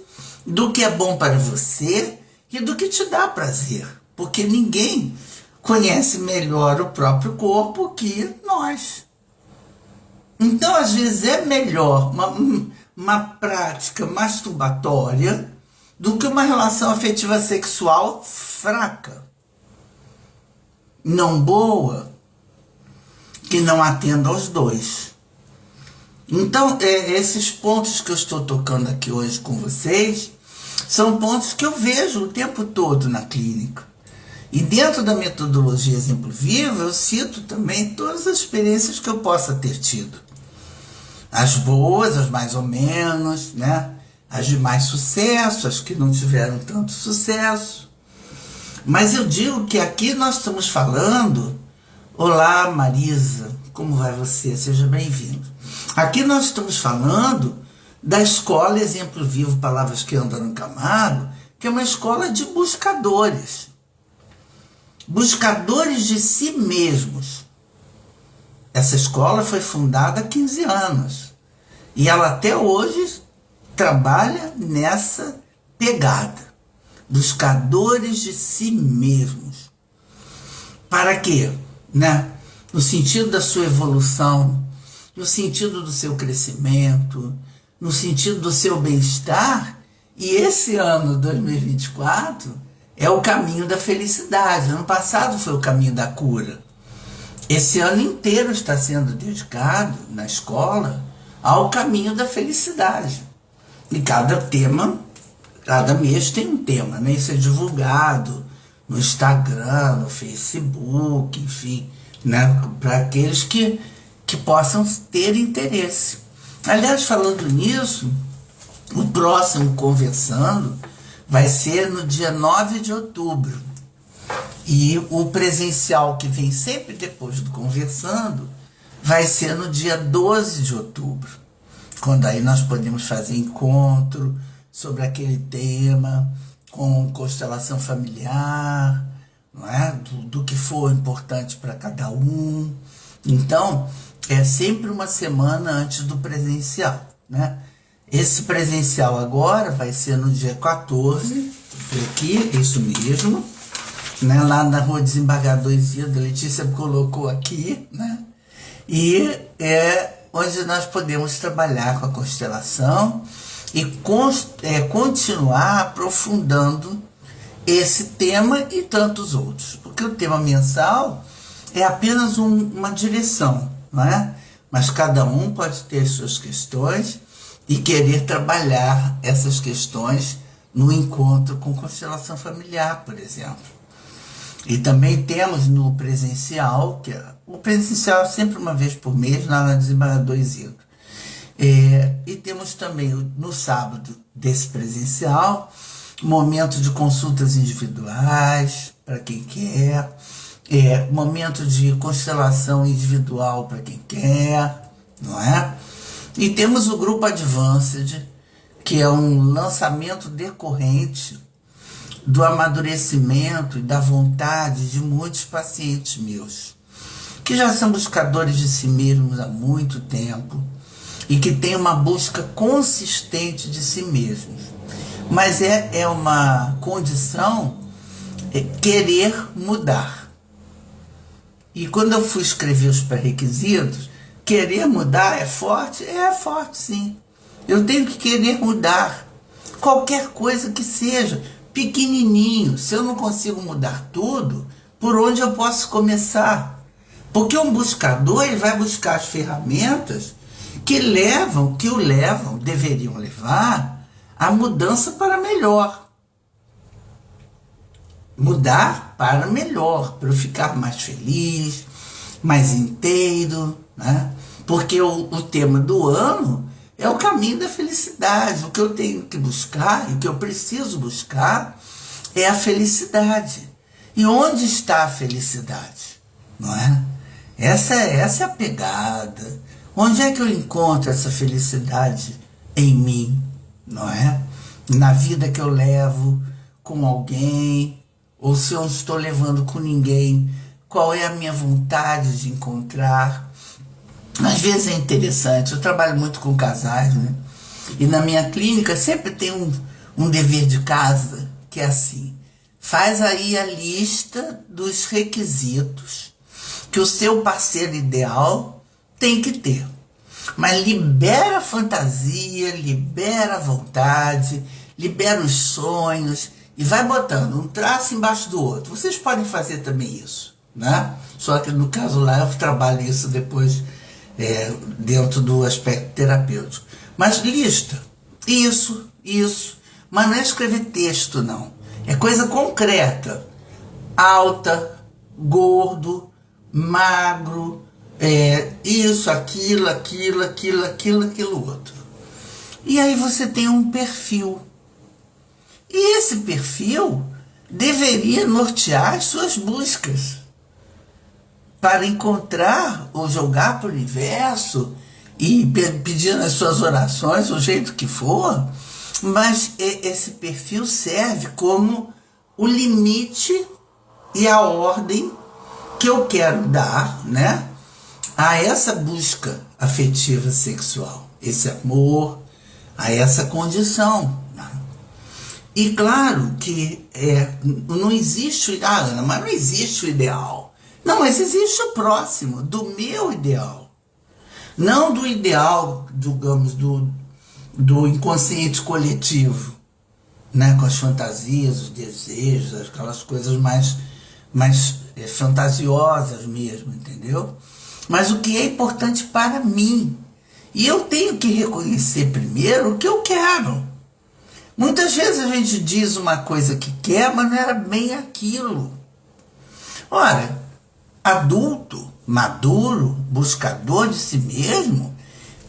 do que é bom para você e do que te dá prazer. Porque ninguém conhece melhor o próprio corpo que nós. Então, às vezes, é melhor uma prática masturbatória do que uma relação afetiva sexual fraca, não boa, que não atenda aos dois. Então, esses pontos que eu estou tocando aqui hoje com vocês são pontos que eu vejo o tempo todo na clínica. E dentro da metodologia Exemplo Vivo, eu cito também todas as experiências que eu possa ter tido. As boas, as mais ou menos, né? As de mais sucesso, as que não tiveram tanto sucesso. Mas eu digo que aqui nós estamos falando... Olá, Marisa, como vai você? Seja bem-vindo. Aqui nós estamos falando da escola Exemplo Vivo, Palavras que Andam no Camargo, que é uma escola de buscadores. Buscadores de si mesmos. Essa escola foi fundada há 15 anos. E ela até hoje trabalha nessa pegada. Buscadores de si mesmos. Para quê? Né? No sentido da sua evolução, no sentido do seu crescimento, no sentido do seu bem-estar. E esse ano 2024 é o caminho da felicidade. Ano passado foi o caminho da cura. Esse ano inteiro está sendo dedicado na escola ao caminho da felicidade. E cada mês tem um tema, né? Isso é divulgado no Instagram, no Facebook, enfim, né? Para aqueles que possam ter interesse. Aliás, falando nisso, o próximo Conversando vai ser no dia 9 de outubro. E o presencial, que vem sempre depois do Conversando, vai ser no dia 12 de outubro. Quando aí nós podemos fazer encontro sobre aquele tema, com constelação familiar, não é? do que for importante para cada um. Então, é sempre uma semana antes do presencial, né? Esse presencial agora vai ser no dia 14, aqui, isso mesmo, né? Lá na Rua Desembargador Isidro, a Letícia colocou aqui, né? E é onde nós podemos trabalhar com a constelação e continuar aprofundando esse tema e tantos outros. Porque o tema mensal é apenas uma direção, não é? Mas cada um pode ter suas questões e querer trabalhar essas questões no encontro com constelação familiar, por exemplo. E também temos no presencial, o presencial é sempre uma vez por mês, lá na Desembargador Isidro. E temos também no sábado desse presencial, momento de consultas individuais, para quem quer, momento de constelação individual para quem quer, não é? E temos o grupo Advanced, que é um lançamento decorrente do amadurecimento e da vontade de muitos pacientes meus, que já são buscadores de si mesmos há muito tempo e que têm uma busca consistente de si mesmos. Mas é uma condição querer mudar. E quando eu fui escrever os pré-requisitos, querer mudar é forte? É forte, sim. Eu tenho que querer mudar. Qualquer coisa que seja, pequenininho. Se eu não consigo mudar tudo, por onde eu posso começar? Porque um buscador, ele vai buscar as ferramentas que o levam, deveriam levar a mudança para melhor. Mudar para melhor, para eu ficar mais feliz, mais inteiro, né? Porque o tema do ano é o caminho da felicidade. O que eu tenho que buscar, e o que eu preciso buscar, é a felicidade. E onde está a felicidade? Não é? Essa é a pegada. Onde é que eu encontro essa felicidade em mim? Não é? Na vida que eu levo com alguém, ou se eu não estou levando com ninguém, qual é a minha vontade de encontrar? Às vezes é interessante, eu trabalho muito com casais, né? E na minha clínica sempre tem um dever de casa, que é assim: faz aí a lista dos requisitos que o seu parceiro ideal tem que ter. Mas libera a fantasia, libera a vontade, libera os sonhos e vai botando um traço embaixo do outro. Vocês podem fazer também isso, né? Só que no caso lá eu trabalho isso depois dentro do aspecto terapêutico. Mas lista, isso, mas não é escrever texto, não. É coisa concreta. Alta, gordo, magro, isso, aquilo outro. E aí você tem um perfil. E esse perfil deveria nortear as suas buscas para encontrar ou jogar para o universo e pedindo as suas orações, o jeito que for, mas esse perfil serve como o limite e a ordem que eu quero dar, né, a essa busca afetiva sexual, esse amor, a essa condição. E claro que não existe, Ana, mas não existe o ideal. Não, mas existe o próximo, do meu ideal. Não do ideal, digamos, do inconsciente coletivo, né? Com as fantasias, os desejos, aquelas coisas mais fantasiosas mesmo, entendeu? Mas o que é importante para mim. E eu tenho que reconhecer primeiro o que eu quero. Muitas vezes a gente diz uma coisa que quer, mas não era bem aquilo. Ora, adulto, maduro, buscador de si mesmo,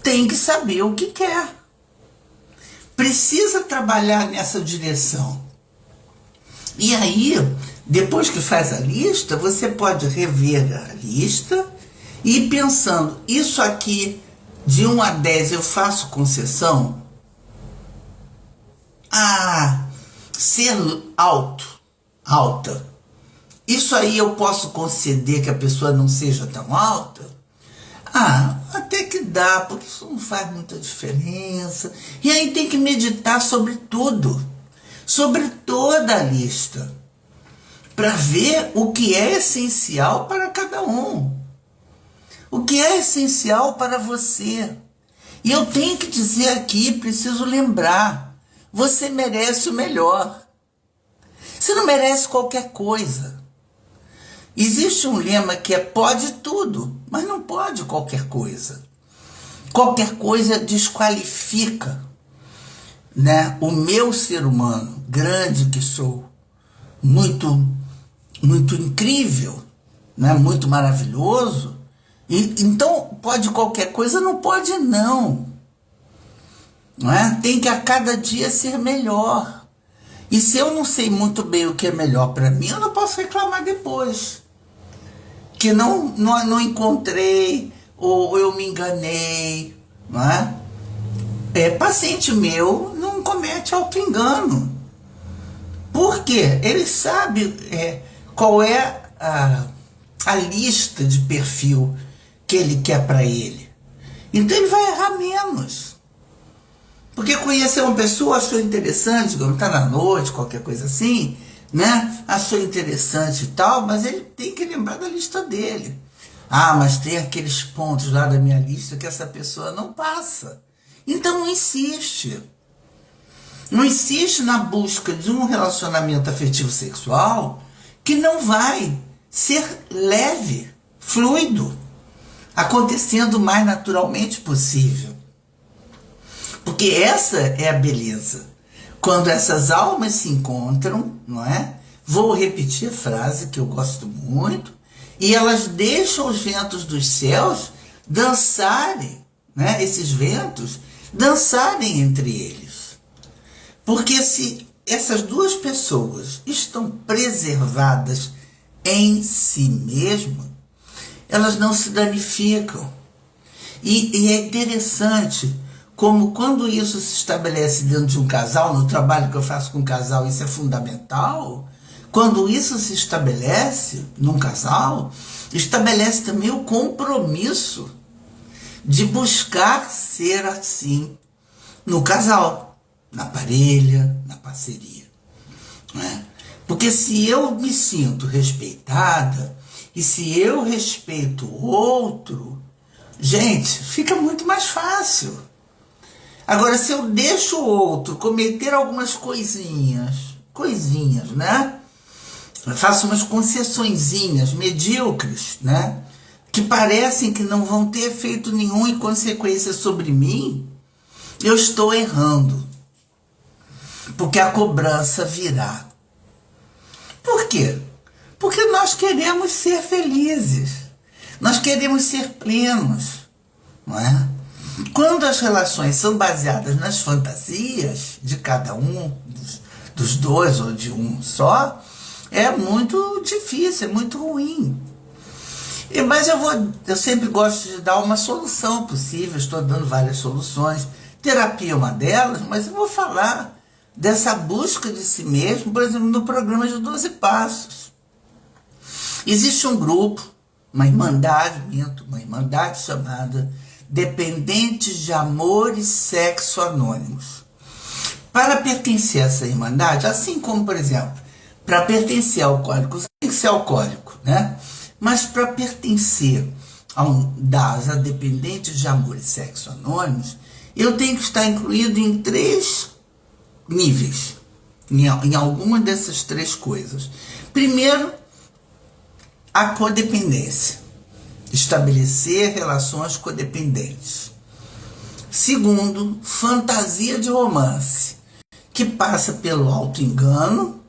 tem que saber o que quer. Precisa trabalhar nessa direção. E aí, depois que faz a lista, você pode rever a lista e ir pensando, isso aqui, de 1 a 10, eu faço concessão? Ser alta. Isso aí eu posso conceder que a pessoa não seja tão alta? Até que dá, porque isso não faz muita diferença. E aí tem que meditar sobre tudo, sobre toda a lista, para ver o que é essencial para cada um. O que é essencial para você. E eu tenho que dizer aqui, preciso lembrar, você merece o melhor. Você não merece qualquer coisa. Existe um lema que é pode tudo, mas não pode qualquer coisa. Qualquer coisa desqualifica, né, o meu ser humano, grande que sou, muito incrível, né, muito maravilhoso. Então, pode qualquer coisa? Não pode não. Não é? Tem que a cada dia ser melhor. E se eu não sei muito bem o que é melhor para mim, eu não posso reclamar depois. Que não encontrei, ou eu me enganei. Não é? Paciente meu não comete auto-engano. Por quê? Ele sabe qual é a lista de perfil que ele quer para ele. Então ele vai errar menos. Porque conhecer uma pessoa, achou interessante, digamos, está na noite, qualquer coisa assim, né? Achou interessante e tal, mas ele tem que lembrar da lista dele. Mas tem aqueles pontos lá da minha lista que essa pessoa não passa. Então não insiste. Não insiste na busca de um relacionamento afetivo sexual que não vai ser leve, fluido, acontecendo o mais naturalmente possível. Porque essa é a beleza. Quando essas almas se encontram, não é? Vou repetir a frase que eu gosto muito, e elas deixam os ventos dos céus dançarem, né? Esses ventos dançarem entre eles. Porque se essas duas pessoas estão preservadas em si mesmas, elas não se danificam. E é interessante como quando isso se estabelece dentro de um casal, no trabalho que eu faço com casal, isso é fundamental. Quando isso se estabelece num casal, estabelece também o compromisso de buscar ser assim no casal, na parelha, na parceria. Não é? Porque se eu me sinto respeitada e se eu respeito o outro, gente, fica muito mais fácil. Agora, se eu deixo o outro cometer algumas coisinhas, né? Eu faço umas concessõezinhas medíocres, né? Que parecem que não vão ter efeito nenhum e consequência sobre mim, eu estou errando. Porque a cobrança virá. Por quê? Porque nós queremos ser felizes. Nós queremos ser plenos, não é? Quando as relações são baseadas nas fantasias de cada um, dos dois ou de um só, é muito difícil, é muito ruim. Mas eu sempre gosto de dar uma solução possível, estou dando várias soluções. Terapia é uma delas, mas eu vou falar dessa busca de si mesmo, por exemplo, no programa de 12 Passos. Existe um grupo, uma irmandade chamada Dependentes de Amor e Sexo Anônimos. Para pertencer a essa irmandade, assim como, por exemplo, para pertencer ao alcoólico, você tem que ser alcoólico, né? Mas para pertencer a DASA, Dependentes de Amor e Sexo Anônimos, eu tenho que estar incluído em 3 níveis, em alguma dessas 3 coisas. Primeiro, a codependência. Estabelecer relações codependentes. Segundo, fantasia de romance, que passa pelo auto-engano,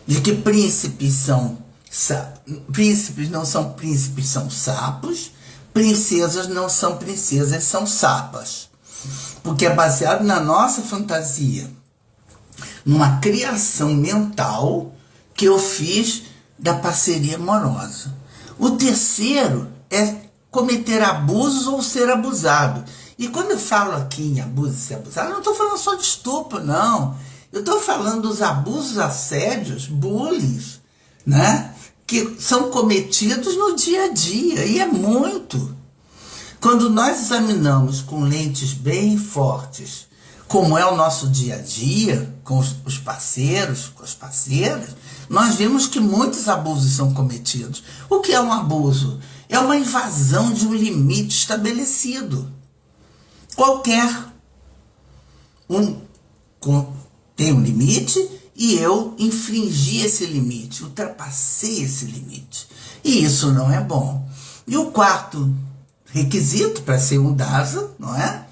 de que príncipes não são príncipes, são sapos, princesas não são princesas, são sapas. Porque é baseado na nossa fantasia, numa criação mental que eu fiz da parceria amorosa. O terceiro é cometer abusos ou ser abusado. E quando eu falo aqui em abuso e ser abusado, eu não estou falando só de estupro, não. Eu estou falando dos abusos, assédios, bullying, né? Que são cometidos no dia a dia, e é muito. Quando nós examinamos com lentes bem fortes como é o nosso dia a dia, com os parceiros, com as parceiras, nós vemos que muitos abusos são cometidos. O que é um abuso? É uma invasão de um limite estabelecido. Qualquer tem um limite e eu infringi esse limite, ultrapassei esse limite. E isso não é bom. E o quarto requisito para ser um DASA, não é?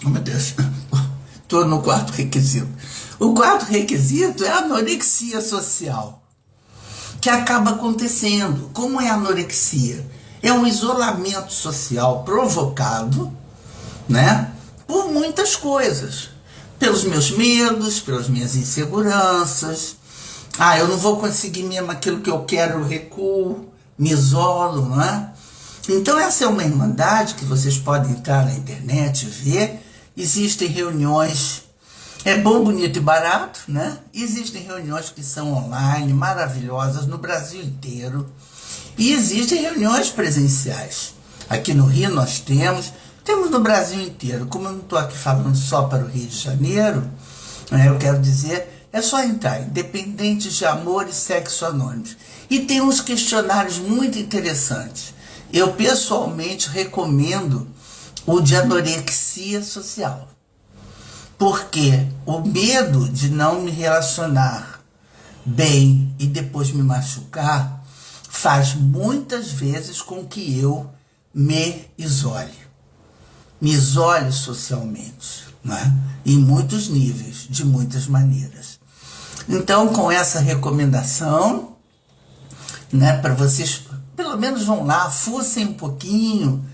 Oh, meu Deus, estou no quarto requisito. O quarto requisito é a anorexia social, que acaba acontecendo. Como é a anorexia? É um isolamento social provocado, né, por muitas coisas. Pelos meus medos, pelas minhas inseguranças. Eu não vou conseguir mesmo aquilo que eu quero, eu recuo, me isolo, não é? Então essa é uma irmandade que vocês podem entrar na internet e ver. Existem reuniões, é bom, bonito e barato, né? Existem reuniões que são online, maravilhosas, no Brasil inteiro. E existem reuniões presenciais. Aqui no Rio nós temos no Brasil inteiro. Como eu não estou aqui falando só para o Rio de Janeiro, eu quero dizer, é só entrar em Dependentes de Amor e Sexo Anônimos. E tem uns questionários muito interessantes. Eu pessoalmente recomendo o de anorexia social. Porque o medo de não me relacionar bem e depois me machucar faz muitas vezes com que eu me isole socialmente, né? Em muitos níveis, de muitas maneiras. Então, com essa recomendação, né, para vocês, pelo menos vão lá, fuçem um pouquinho,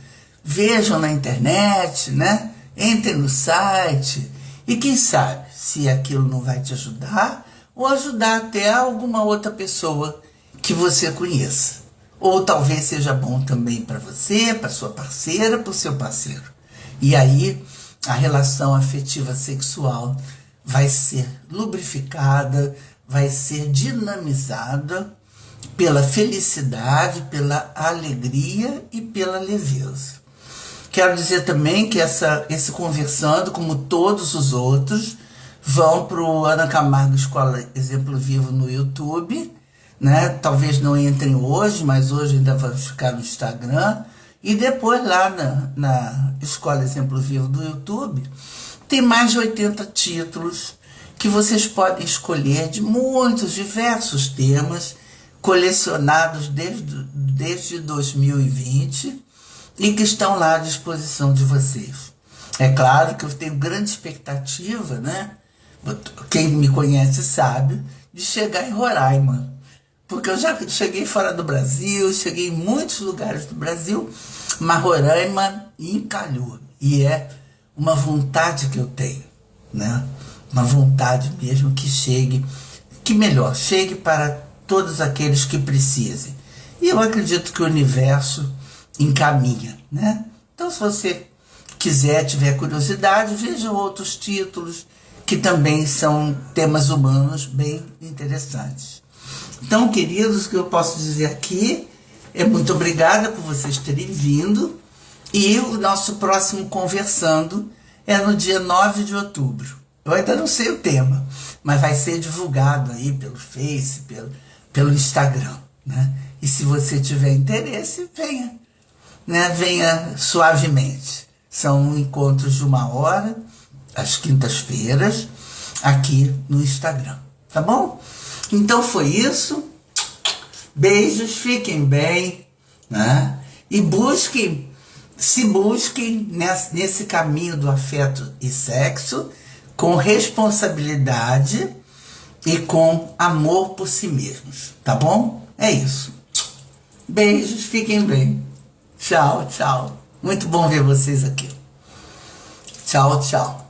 vejam na internet, né? Entrem no site e quem sabe se aquilo não vai te ajudar ou ajudar até alguma outra pessoa que você conheça. Ou talvez seja bom também para você, para sua parceira, para o seu parceiro. E aí a relação afetiva sexual vai ser lubrificada, vai ser dinamizada pela felicidade, pela alegria e pela leveza. Quero dizer também que esse Conversando, como todos os outros, vão para o Ana Camargo Escola Exemplo Vivo no YouTube, né? Talvez não entrem hoje, mas hoje ainda vai ficar no Instagram. E depois lá na Escola Exemplo Vivo do YouTube, tem mais de 80 títulos que vocês podem escolher de muitos, diversos temas, colecionados desde 2020 e que estão lá à disposição de vocês. É claro que eu tenho grande expectativa, né? Quem me conhece sabe, de chegar em Roraima. Porque eu já cheguei fora do Brasil, cheguei em muitos lugares do Brasil, mas Roraima encalhou. E é uma vontade que eu tenho, né? Uma vontade mesmo que chegue para todos aqueles que precisem. E eu acredito que o universo encaminha, né? Então, se você quiser, tiver curiosidade, veja outros títulos que também são temas humanos bem interessantes. Então, queridos, o que eu posso dizer aqui é muito obrigada por vocês terem vindo. E o nosso próximo Conversando é no dia 9 de outubro. Eu ainda não sei o tema, mas vai ser divulgado aí pelo Face, pelo Instagram, né? E se você tiver interesse, venha, né? Venha suavemente. São encontros de 1 hora, às quintas-feiras, aqui no Instagram, tá bom? Então foi isso. Beijos, fiquem bem, né? E se busquem nesse caminho do afeto e sexo com responsabilidade e com amor por si mesmos, tá bom? É isso. Beijos, fiquem bem. Tchau, tchau. Muito bom ver vocês aqui. Tchau, tchau.